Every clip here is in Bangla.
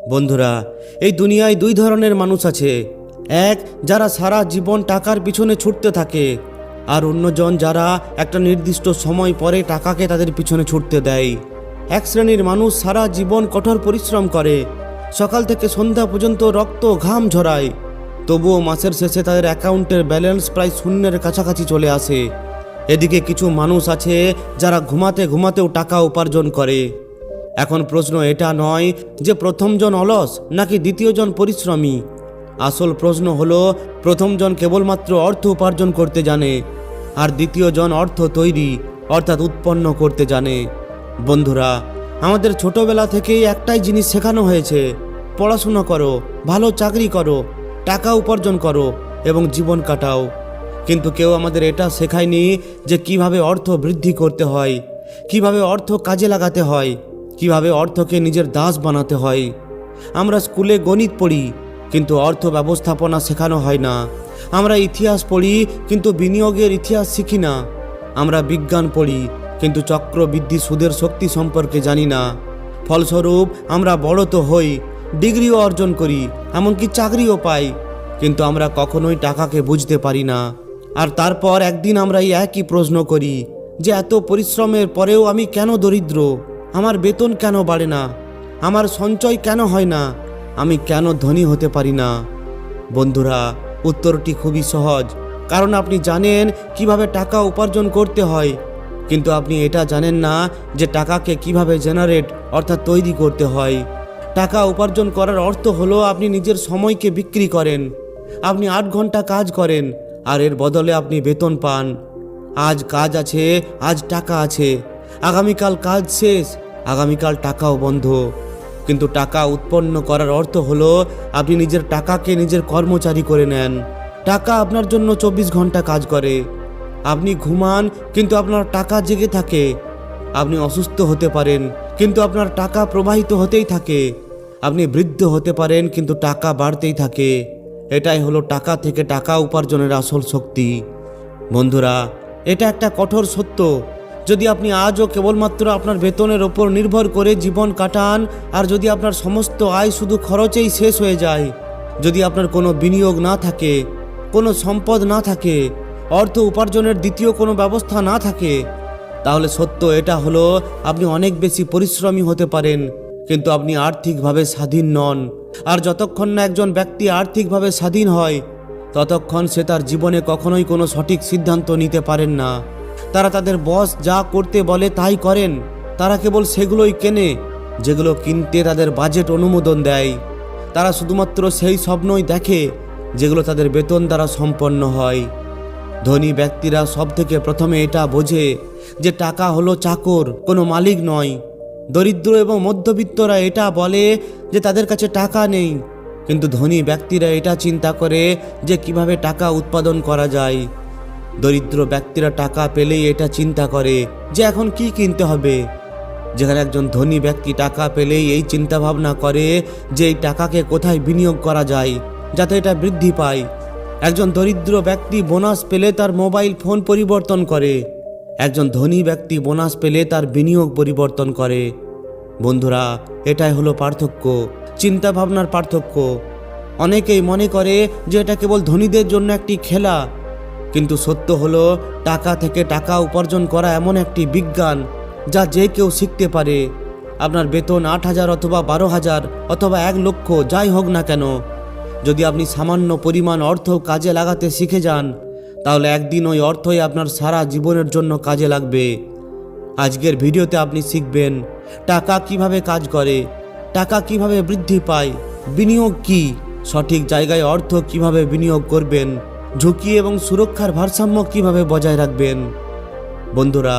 বন্ধুরা, এই দুনিয়ায় দুই ধরনের মানুষ আছে। এক, যারা সারা জীবন টাকার পিছনে ছুটতে থাকে, আর অন্যজন যারা একটা নির্দিষ্ট সময় পরে টাকাকে তাদের পিছনে ছুটতে দেয়। এক শ্রেণীর মানুষ সারা জীবন কঠোর পরিশ্রম করে, সকাল থেকে সন্ধ্যা পর্যন্ত রক্ত ঘাম ঝরায়, তবুও মাসের শেষে তাদের অ্যাকাউন্টের ব্যালেন্স প্রায় শূন্যের কাছাকাছি চলে আসে। এদিকে কিছু মানুষ আছে যারা ঘুমাতে ঘুমাতেও টাকা উপার্জন করে। এখন প্রশ্ন এটা নয় যে প্রথমজন অলস নাকি দ্বিতীয়জন পরিশ্রমী। আসল প্রশ্ন হলো, প্রথমজন কেবলমাত্র অর্থ উপার্জন করতে জানে, আর দ্বিতীয়জন অর্থ তৈরি অর্থাৎ উৎপন্ন করতে জানে। বন্ধুরা, আমাদের ছোটবেলা থেকেই একটাই জিনিস শেখানো হয়েছে: পড়াশোনা করো, ভালো চাকরি করো, টাকা উপার্জন করো এবং জীবন কাটাও। কিন্তু কেউ আমাদের এটা শেখায়নি যে কিভাবে অর্থ বৃদ্ধি করতে হয়, কিভাবে অর্থ কাজে লাগাতে হয়, কিভাবে অর্থকে নিজের দাস বানাতে হয়। আমরা স্কুলে গণিত পড়ি, কিন্তু অর্থ ব্যবস্থাপনা শেখানো হয় না। আমরা ইতিহাস পড়ি, কিন্তু বিনিয়োগের ইতিহাস শিখি না। আমরা বিজ্ঞান পড়ি, কিন্তু চক্রবৃদ্ধি সুদের শক্তি সম্পর্কে জানি না। ফলস্বরূপ আমরা বড় তো হই, ডিগ্রিও অর্জন করি, এমনকি চাকরিও পাই, কিন্তু আমরা কখনোই টাকাকে বুঝতে পারি না। আর তারপর একদিন আমরা এই একই প্রশ্ন করি যে এত পরিশ্রমের পরেও আমি কেন দরিদ্র? আমার বেতন কেন বাড়ে না? আমার সঞ্চয় কেন হয় না? আমি কেন ধনী হতে পারি না? বন্ধুরা, উত্তরটি খুবই সহজ। কারণ আপনি জানেন কিভাবে টাকা উপার্জন করতে হয়, কিন্তু আপনি এটা জানেন না যে টাকাকে কিভাবে জেনারেট অর্থাৎ তৈরি করতে হয়। টাকা উপার্জন করার অর্থ হলো আপনি নিজের সময়কে বিক্রি করেন। আপনি 8 ঘন্টা কাজ করেন, আর এর বদলে আপনি বেতন পান। আজ কাজ আছে, আজ টাকা আছে। আগামীকাল কাজ শেষ, আগামীকাল টাকাও বন্ধ। কিন্তু টাকা উৎপন্ন করার অর্থ হলো আপনি নিজের টাকাকে নিজের কর্মচারী করে নেন। টাকা আপনার জন্য 24 ঘন্টা কাজ করে। আপনি ঘুমান, কিন্তু আপনার টাকা জেগে থাকে। আপনি অসুস্থ হতে পারেন, কিন্তু আপনার টাকা প্রবাহিত হতেই থাকে। আপনি বৃদ্ধ হতে পারেন, কিন্তু টাকা বাড়তেই থাকে। এটাই হলো টাকা থেকে টাকা উপার্জনের আসল শক্তি। বন্ধুরা, এটা একটা কঠোর সত্য। যদি আপনি আজও কেবলমাত্র আপনার বেতনের ওপর নির্ভর করে জীবন কাটান, আর যদি আপনার সমস্ত আয় শুধু খরচেই শেষ হয়ে যায়, যদি আপনার কোনো বিনিয়োগ না থাকে, কোনো সম্পদ না থাকে, অর্থ উপার্জনের দ্বিতীয় কোনো ব্যবস্থা না থাকে, তাহলে সত্য এটা হলো আপনি অনেক বেশি পরিশ্রমী হতে পারেন, কিন্তু আপনি আর্থিকভাবে স্বাধীন নন। আর যতক্ষণ না একজন ব্যক্তি আর্থিকভাবে স্বাধীন হয়, ততক্ষণ সে তার জীবনে কখনোই কোনো সঠিক সিদ্ধান্ত নিতে পারেন না। তারা তাদের বস যা করতে বলে তাই করেন। তারা কেবল সেগুলোই কেনে যেগুলো কিনতে তাদের বাজেট অনুমোদন দেয়। তারা শুধুমাত্র সেই স্বপ্নই দেখে যেগুলো তাদের বেতন দ্বারা সম্পন্ন হয়। ধনী ব্যক্তিরা সবথেকে প্রথমে এটা বোঝে যে টাকা হলো চাকর, কোনো মালিক নয়। দরিদ্র এবং মধ্যবিত্তরা এটা বলে যে তাদের কাছে টাকা নেই, কিন্তু ধনী ব্যক্তিরা এটা চিন্তা করে যে কিভাবে টাকা উৎপাদন করা যায়। দরিদ্র ব্যক্তিরা টাকা পেলেই এটা চিন্তা করে যে এখন কি কিনতে হবে, যেখানে একজন ধনী ব্যক্তি টাকা পেলেই এই চিন্তা ভাবনা করে যে এই টাকাকে কোথায় বিনিয়োগ করা যায় যাতে এটা বৃদ্ধি পায়। একজন দরিদ্র ব্যক্তি বোনাস পেলে তার মোবাইল ফোন পরিবর্তন করে, একজন ধনী ব্যক্তি বোনাস পেলে তার বিনিয়োগ পরিবর্তন করে। বন্ধুরা, এটাই হলো পার্থক্য, চিন্তা ভাবনার পার্থক্য। অনেকেই মনে করে যে এটা কেবল ধনীদের জন্য একটি খেলা, কিন্তু সত্য হলো টাকা থেকে টাকা উপার্জন করা এমন একটি বিজ্ঞান যা যে কেউ শিখতে পারে। আপনার বেতন 8,000 অথবা 12,000 অথবা 1 লক্ষ যাই হোক না কেন, যদি আপনি সামান্য পরিমাণ অর্থ কাজে লাগাতে শিখে যান, তাহলে একদিন ওই অর্থই আপনার সারা জীবনের জন্য কাজে লাগবে। আজকের ভিডিওতে আপনি শিখবেন টাকা কিভাবে কাজ করে, টাকা কিভাবে বৃদ্ধি পায়, বিনিয়োগ কি, সঠিক জায়গায় অর্থ কিভাবে বিনিয়োগ করবেন, ঝুঁকি এবং সুরক্ষার ভারসাম্য কিভাবে বজায় রাখবেন। বন্ধুরা,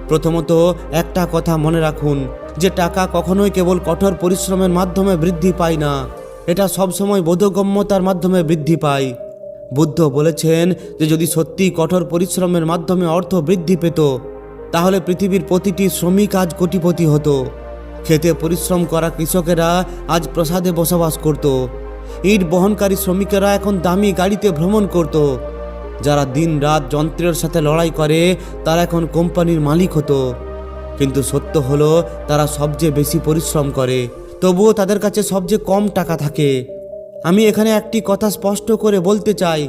প্রথমত একটা কথা মনে রাখুন যে টাকা কখনোই কেবল কঠোর পরিশ্রমের মাধ্যমে বৃদ্ধি পায় না, এটা সবসময় বোধগম্যতার মাধ্যমে বৃদ্ধি পায়। বুদ্ধ বলেছেন যে যদি সত্যি কঠোর পরিশ্রমের মাধ্যমে অর্থ বৃদ্ধি পেত, তাহলে পৃথিবীর প্রতিটি শ্রমিক আজ কোটিপতি হতো। খেতে পরিশ্রম করা কৃষকেরা আজ প্রাসাদে বসবাস করত। ইট বহনকারী শ্রমিকেরা এখন দামি গাড়িতে ভ্রমণ করত। যারা দিন রাত যন্ত্রের সাথে লড়াই করে তারা এখন কোম্পানির মালিক হতো। কিন্তু সত্য হলো তারা সবচেয়ে বেশি পরিশ্রম করে তবুও তাদের কাছে সবচেয়ে কম টাকা থাকে। আমি এখানে একটি কথা স্পষ্ট করে বলতে চাই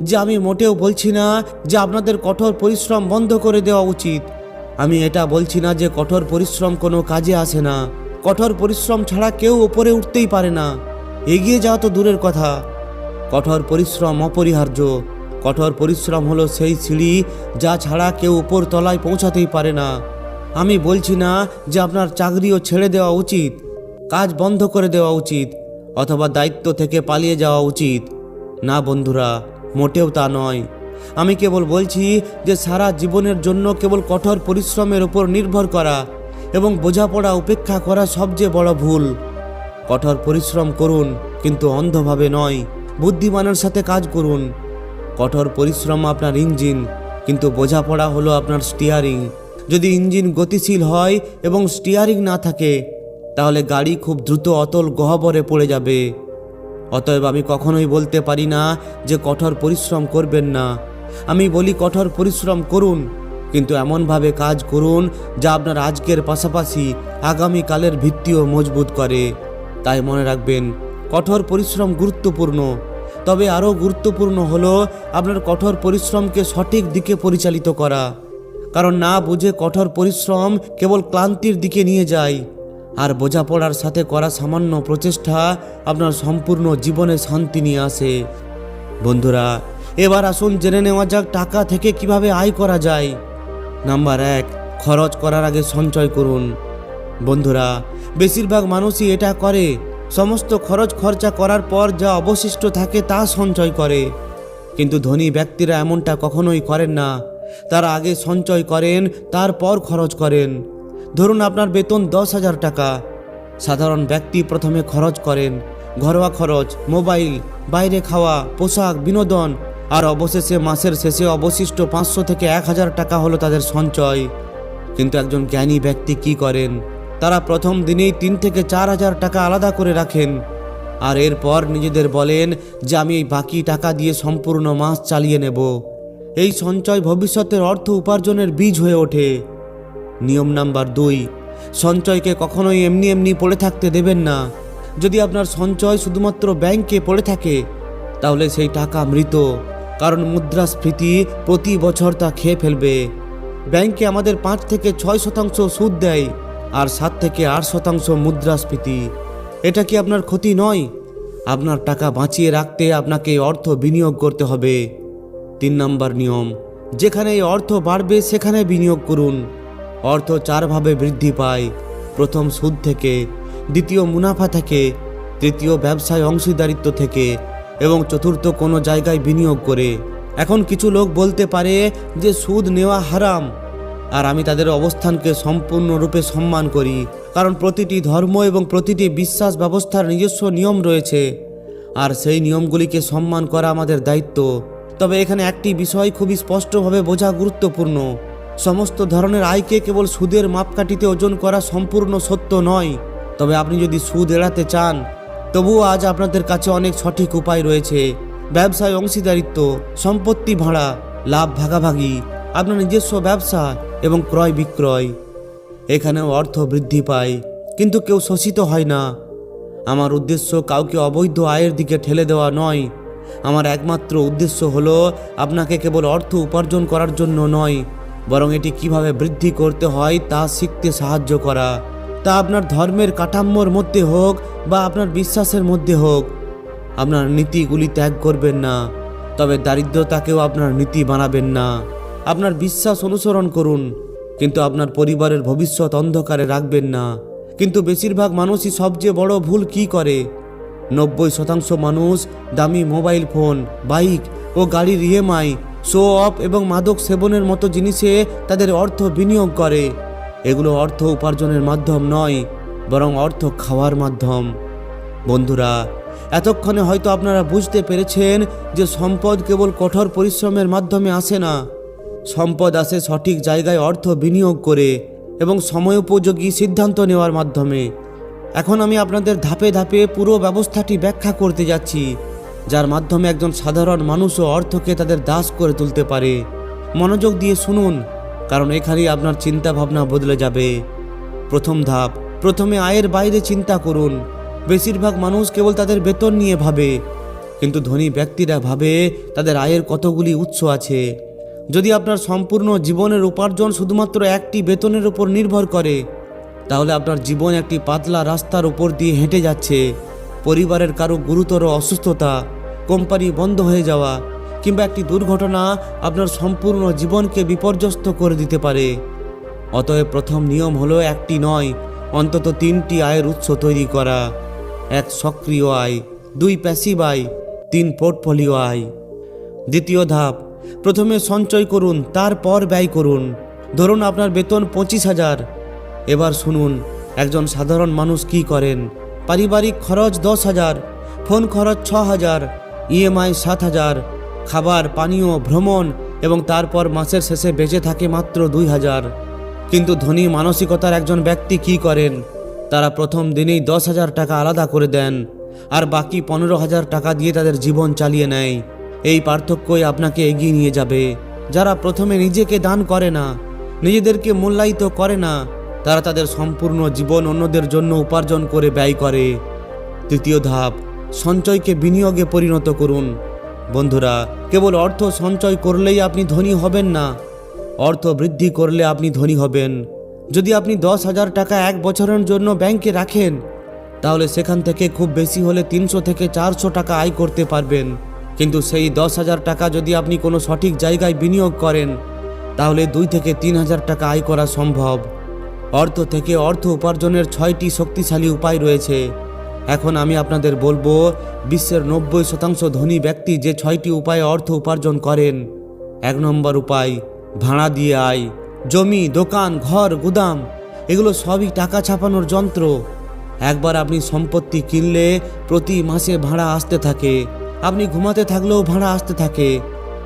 যে আমি মোটেও বলছি না যে আপনাদের কঠোর পরিশ্রম বন্ধ করে দেওয়া উচিত। আমি এটা বলছি না যে কঠোর পরিশ্রম কোনো কাজে আসে না। কঠোর পরিশ্রম ছাড়া কেউ ওপরে উঠতেই পারে না, এগিয়ে যাওয়া তো দূরের কথা। কঠোর পরিশ্রম অপরিহার্য। কঠোর পরিশ্রম হলো সেই সিঁড়ি যা ছাড়া কেউ উপর তলায় পৌঁছাতেই পারে না। আমি বলছি না যে আপনার চাকরিও ছেড়ে দেওয়া উচিত, কাজ বন্ধ করে দেওয়া উচিত, অথবা দায়িত্ব থেকে পালিয়ে যাওয়া উচিত। না বন্ধুরা, মোটেও তা নয়। আমি কেবল বলছি যে সারা জীবনের জন্য কেবল কঠোর পরিশ্রমের উপর নির্ভর করা এবং বোঝাপড়া উপেক্ষা করা সবচেয়ে বড় ভুল। কঠোর পরিশ্রম করুন, কিন্তু অন্ধভাবে নয়, বুদ্ধিমানের সাথে কাজ করুন। কঠোর পরিশ্রম আপনার ইঞ্জিন, কিন্তু বোঝাপড়া হলো আপনার স্টিয়ারিং। যদি ইঞ্জিন গতিশীল হয় এবং স্টিয়ারিং না থাকে, তাহলে গাড়ি খুব দ্রুত অতল গহ্বরে পড়ে যাবে। অতএব আমি কখনোই বলতে পারি না যে কঠোর পরিশ্রম করবেন না। আমি বলি কঠোর পরিশ্রম করুন, কিন্তু এমনভাবে কাজ করুন যা আপনার আজকের পাশাপাশি আগামীকালের ভিত্তিও মজবুত করে। তাই মনে রাখবেন, কঠোর পরিশ্রম গুরুত্বপূর্ণ, তবে আরও গুরুত্বপূর্ণ হলো আপনার কঠোর পরিশ্রমকে সঠিক দিকে পরিচালিত করা। কারণ না বুঝে কঠোর পরিশ্রম কেবল ক্লান্তির দিকে নিয়ে যায়, আর বোঝাপড়ার সাথে করা সামান্য প্রচেষ্টা আপনার সম্পূর্ণ জীবনে শান্তি নিয়ে আসে। বন্ধুরা, এবার আসুন জেনে নেওয়া যাক টাকা থেকে কিভাবে আয় করা যায়। নাম্বার 1, খরচ করার আগে সঞ্চয় করুন। বন্ধুরা, বেশিরভাগ মানুষই এটা করে, সমস্ত খরচ খরচা করার পর যা অবশিষ্ট থাকে তা সঞ্চয় করে। কিন্তু ধনী ব্যক্তিরা এমনটা কখনোই করেন না। তারা আগে সঞ্চয় করেন, তারপর খরচ করেন। ধরুন আপনার বেতন 10,000 টাকা। সাধারণ ব্যক্তি প্রথমে খরচ করেন, ঘরোয়া খরচ, মোবাইল, বাইরে খাওয়া, পোশাক, বিনোদন, আর অবশেষে মাসের শেষে অবশিষ্ট 500 থেকে 1000 টাকা হলো তাদের সঞ্চয়। কিন্তু একজন জ্ঞানী ব্যক্তি কি করেন? তারা প্রথম দিনেই 3 থেকে 4,000 টাকা আলাদা করে রাখেন, আর এরপর নিজেদের বলেন যে আমি এই বাকি টাকা দিয়ে সম্পূর্ণ মাস চালিয়ে নেব। এই সঞ্চয় ভবিষ্যতের অর্থ উপার্জনের বীজ হয়ে ওঠে। নিয়ম নাম্বার 2, সঞ্চয়কে কখনোই এমনি এমনি পড়ে থাকতে দেবেন না। যদি আপনার সঞ্চয় শুধুমাত্র ব্যাংকে পড়ে থাকে, তাহলে সেই টাকা মৃত, কারণ মুদ্রাস্ফীতি প্রতি বছর তা খেয়ে ফেলবে। ব্যাংকে আমাদের 5 থেকে 6% সুদ দেয়, আর 7 থেকে 8% মুদ্রাস্ফীতি। এটা কি আপনার ক্ষতি নয়? আপনার টাকা বাঁচিয়ে রাখতে আপনাকে অর্থ বিনিয়োগ করতে হবে। 3 নম্বর নিয়ম, যেখানে এই অর্থ বাড়বে সেখানে বিনিয়োগ করুন। অর্থ 4 ভাবে বৃদ্ধি পায়। প্রথম, সুদ থেকে; দ্বিতীয়, মুনাফা থেকে; তৃতীয়, ব্যবসায় অংশীদারিত্ব থেকে; এবং চতুর্থ, কোনো জায়গায় বিনিয়োগ করে। এখন কিছু লোক বলতে পারে যে সুদ নেওয়া হারাম, আর আমি তাদের অবস্থানকে সম্পূর্ণরূপে সম্মান করি, কারণ প্রতিটি ধর্ম এবং প্রতিটি বিশ্বাস ব্যবস্থার নিজস্ব নিয়ম রয়েছে, আর সেই নিয়মগুলিকে সম্মান করা আমাদের দায়িত্ব। তবে এখানে একটি বিষয় খুবই স্পষ্টভাবে বোঝা গুরুত্বপূর্ণ। সমস্ত ধরনের আয়কে কেবল সুদের মাপকাঠিতে ওজন করা সম্পূর্ণ সত্য নয়। তবে আপনি যদি সুদ এড়াতে চান, তবুও আজ আপনাদের কাছে অনেক সঠিক উপায় রয়েছে। ব্যবসায় অংশীদারিত্ব, সম্পত্তি ভাড়া, লাভ ভাগাভাগি, আপনার নিজস্ব ব্যবসা এবং ক্রয় বিক্রয়। এখানেও অর্থ বৃদ্ধি পায়, কিন্তু কেউ শোষিত হয় না। আমার উদ্দেশ্য কাউকে অবৈধ আয়ের দিকে ঠেলে দেওয়া নয়। আমার একমাত্র উদ্দেশ্য হলো আপনাকে কেবল অর্থ উপার্জন করার জন্য নয়, বরং এটি কিভাবে বৃদ্ধি করতে হয় তা শিখতে সাহায্য করা। তা আপনার ধর্মের কাঠামোর মধ্যে হোক বা আপনার বিশ্বাসের মধ্যে হোক। আপনার নীতিগুলি ত্যাগ করবেন না, তবে দারিদ্রতাকেও আপনার নীতি বানাবেন না। আপনার বিশ্বাস অনুসরণ করুন, কিন্তু আপনার পরিবারের ভবিষ্যৎ অন্ধকারে রাখবেন না। কিন্তু বেশিরভাগ মানুষই সবচেয়ে বড় ভুল কি করে? 90% মানুষ দামি মোবাইল ফোন, বাইক ও গাড়ির ইএমআই, শো অফ এবং মাদক সেবনের মতো জিনিসে তাদের অর্থ বিনিয়োগ করে। এগুলো অর্থ উপার্জনের মাধ্যম নয়, বরং অর্থ খাওয়ার মাধ্যম। বন্ধুরা, এতক্ষণে হয়তো আপনারা বুঝতে পেরেছেন যে সম্পদ কেবল কঠোর পরিশ্রমের মাধ্যমে আসে না। সম্পদ আসে সঠিক জায়গায় অর্থ বিনিয়োগ করে এবং সময়োপযোগী সিদ্ধান্ত নেওয়ার মাধ্যমে। এখন আমি আপনাদের ধাপে ধাপে পুরো ব্যবস্থাটি ব্যাখ্যা করতে যাচ্ছি, যার মাধ্যমে একজন সাধারণ মানুষও অর্থকে তাদের দাস করে তুলতে পারে। মনোযোগ দিয়ে শুনুন, কারণ এখানেই আপনার চিন্তা ভাবনা বদলে যাবে। প্রথম ধাপ, প্রথমে আয়ের বাইরে চিন্তা করুন। বেশিরভাগ মানুষ কেবল তাদের বেতন নিয়ে ভাবে, কিন্তু ধনী ব্যক্তিরা ভাবে তাদের আয়ের কতগুলি উৎস আছে। যদি আপনার সম্পূর্ণ জীবনের উপার্জন শুধুমাত্র একটি বেতনের উপর নির্ভর করে, তাহলে আপনার জীবন একটি পাতলা রাস্তার উপর দিয়ে হেঁটে যাচ্ছে। পরিবারের কারো গুরুতর অসুস্থতা, কোম্পানি বন্ধ হয়ে যাওয়া কিংবা একটি দুর্ঘটনা আপনার সম্পূর্ণ জীবনকে বিপর্যস্ত করে দিতে পারে। অতএব প্রথম নিয়ম হলো একটি নয়, অন্তত 3টি আয়ের উৎস তৈরি করা। 1 সক্রিয় আয়, 2 প্যাসিভ আয়, 3 পোর্টফোলিও আয়। দ্বিতীয় ধাপ, প্রথমে সঞ্চয় করুন, তারপর ব্যয় করুন। ধরুন আপনার বেতন 25,000। এবার শুনুন একজন সাধারণ মানুষ কি করেন। পারিবারিক খরচ 10,000, ফোন খরচ 6,000, ইএমআই 7,000, খাবার, পানীয়, ভ্রমণ এবং তারপর মাসের শেষে বেঁচে থাকে মাত্র 2,000। কিন্তু ধনী মানসিকতার একজন ব্যক্তি কি করেন? তারা প্রথম দিনেই 10,000 টাকা আলাদা করে দেন আর বাকি 15,000 টাকা দিয়ে তাদের জীবন চালিয়ে নেয়। এই পার্থক্যই আপনাকে এগিয়ে নিয়ে যাবে। যারা প্রথমে নিজেকে দান করে না, নিজেদেরকে মূল্যায়িত করে না, তারা তাদের সম্পূর্ণ জীবন অন্যদের জন্য উপার্জন করে ব্যয় করে। তৃতীয় ধাপ, সঞ্চয়কে বিনিয়োগে পরিণত করুন। বন্ধুরা, কেবল অর্থ সঞ্চয় করলেই আপনি ধনী হবেন না, অর্থ বৃদ্ধি করলে আপনি ধনী হবেন। যদি আপনি 10,000 টাকা 1 বছরের জন্য ব্যাংকে রাখেন, তাহলে সেখান থেকে খুব বেশি হলে 300 থেকে 400 টাকা আয় করতে পারবেন। কিন্তু সেই 10,000 টাকা যদি আপনি কোনো সঠিক জায়গায় বিনিয়োগ করেন, তাহলে 2 থেকে 3,000 টাকা আয় করা সম্ভব। অর্থ থেকে অর্থ উপার্জনের 6টি শক্তিশালী উপায় রয়েছে। এখন আমি আপনাদের বলবো বিশ্বের 90% ধনী ব্যক্তি যে 6টি উপায়ে অর্থ উপার্জন করেন। 1 নম্বর উপায়, ভাড়া দিয়ে আয়। জমি, দোকান, ঘর, গুদাম এগুলো সবই টাকা ছাপানোর যন্ত্র। একবার আপনি সম্পত্তি কিনলে প্রতি মাসে ভাড়া আসতে থাকে। আপনি ঘুমাতে থাকলেও ভাড়া আসতে থাকে।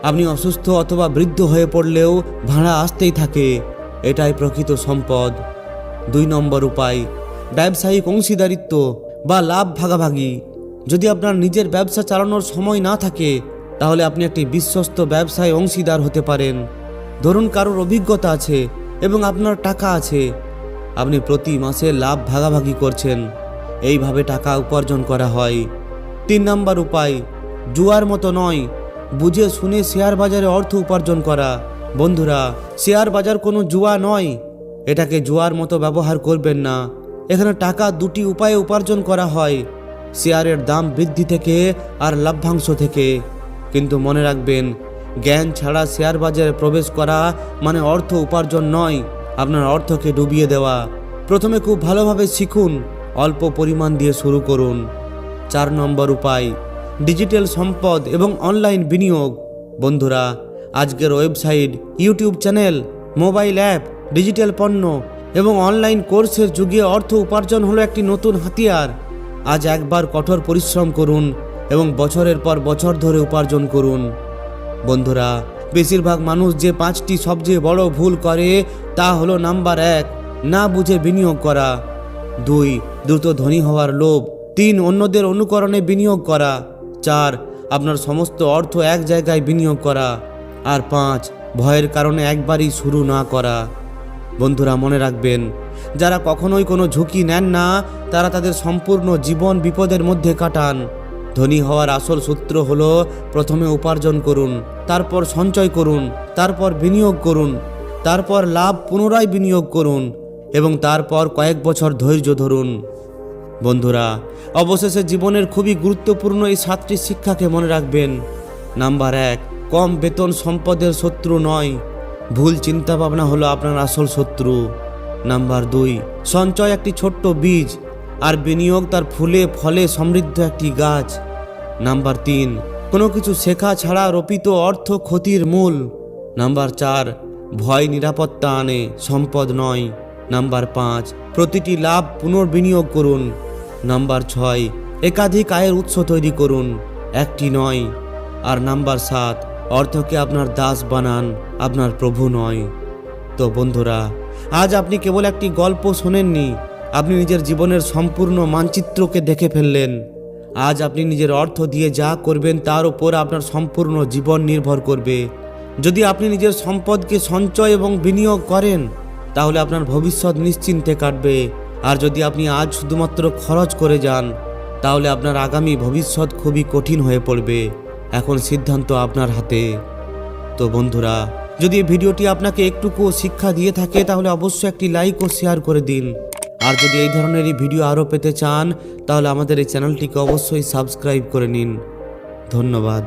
আপনি অসুস্থ অথবা বৃদ্ধ হয়ে পড়লেও ভাড়া আসতেই থাকে। এটাই প্রকৃত সম্পদ। 2 নম্বর উপায়, ব্যবসায়িক অংশীদারিত্ব বা লাভ ভাগাভাগি। যদি আপনার নিজের ব্যবসা চালানোর সময় না থাকে, তাহলে আপনি একটি বিশ্বস্ত ব্যবসায় অংশীদার হতে পারেন। ধরুন কারোর অভিজ্ঞতা আছে এবং আপনার টাকা আছে, আপনি প্রতি মাসে লাভ ভাগাভাগি করছেন। এইভাবে টাকা উপার্জন করা হয়। 3 নম্বর উপায়, জুয়ার মতো নয়, বুঝে শুনে শেয়ার বাজারে অর্থ উপার্জন করা। বন্ধুরা, শেয়ার বাজার কোনো জুয়া নয়। এটাকে জুয়ার মতো ব্যবহার করবেন না। এখানে টাকা 2টি উপায়ে উপার্জন করা হয়, শেয়ারের দাম বৃদ্ধি থেকে আর লাভ্যাংশ থেকে। কিন্তু মনে রাখবেন, জ্ঞান ছাড়া শেয়ার বাজারে প্রবেশ করা মানে অর্থ উপার্জন নয়, আপনার অর্থকে ডুবিয়ে দেওয়া। প্রথমে খুব ভালোভাবে শিখুন, অল্প পরিমাণ দিয়ে শুরু করুন। 4 নম্বর উপায়, ডিজিটাল সম্পদ এবং অনলাইন বিনিয়োগ। বন্ধুরা, আজকের website, YouTube channel, mobile app, digital পণ্য এবং অনলাইন কোর্সের যুগে অর্থ উপার্জন হলো একটি নতুন হাতিয়ার। আজ একবার কঠোর পরিশ্রম করুন এবং বছরের পর বছর ধরে উপার্জন করুন। বন্ধুরা, বেশিরভাগ মানুষ যে 5টি সবচেয়ে বড় ভুল করে তা হলো: নাম্বার 1, না বুঝে বিনিয়োগ করা। 2, দ্রুত ধনী হওয়ার লোভ। 3, অন্যদের অনুকরণে বিনিয়োগ করা। 4, আপনার সমস্ত অর্থ এক জায়গায় বিনিয়োগ করা। আর 5, ভয়ের কারণে একবারই শুরু না করা। বন্ধুরা, মনে রাখবেন, যারা কখনোই কোনো ঝুঁকি নেন না, তারা তাদের সম্পূর্ণ জীবন বিপদের মধ্যে কাটান। ধনী হওয়ার আসল সূত্র হলো: প্রথমে উপার্জন করুন, তারপর সঞ্চয় করুন, তারপর বিনিয়োগ করুন, তারপর লাভ পুনরায় বিনিয়োগ করুন এবং তারপর কয়েক বছর ধৈর্য ধরুন। বন্ধুরা, অবশেষে জীবনের খুবই গুরুত্বপূর্ণ এই 7টি শিক্ষাকে মনে রাখবেন। নাম্বার 1, কম বেতন সম্পদের শত্রু নয়, ভুল চিন্তাভাবনা হলো আপনার আসল শত্রু। নাম্বার 2, সঞ্চয় একটি ছোট্ট বীজ আর বিনিয়োগ তার ফুলে ফলে সমৃদ্ধ একটি গাছ। নাম্বার 3, কোনো কিছু শেখা ছাড়া রোপিত অর্থ ক্ষতির মূল। নাম্বার 4, ভয় নিরাপত্তা আনে, সম্পদ নয়। নাম্বার 5, প্রতিটি লাভ পুনর্বিনিয়োগ করুন। নাম্বার 6, একাধিক আয়ের উৎস তৈরি করুন, একটি নয়। আর নাম্বার 7, অর্থকে আপনার দাস বানান, আপনার প্রভু নয়। তো বন্ধুরা, আজ আপনি কেবল একটি গল্প শোনেননি, আপনি নিজের জীবনের সম্পূর্ণ মানচিত্রকে দেখে ফেললেন। আজ আপনি নিজের অর্থ দিয়ে যা করবেন তার উপর আপনার সম্পূর্ণ জীবন নির্ভর করবে। যদি আপনি নিজের সম্পদকে সঞ্চয় এবং বিনিয়োগ করেন, তাহলে আপনার ভবিষ্যৎ নিশ্চিন্তে কাটবে আর যদি আপনি আজ শুধুমাত্র খরচ করে যান তাহলে আপনার আগামী ভবিষ্যৎ খুবই কঠিন হয়ে পড়বে। এখন সিদ্ধান্ত আপনার হাতে। তো বন্ধুরা, যদি এই ভিডিওটি আপনাকে একটুকু শিক্ষা দিয়ে থাকে তাহলে অবশ্যই একটি লাইক ও শেয়ার করে দিন। আর যদি এই ধরনের ভিডিও আরও পেতে চান তাহলে আমাদের এই চ্যানেলটিকে অবশ্যই সাবস্ক্রাইব করে নিন। ধন্যবাদ।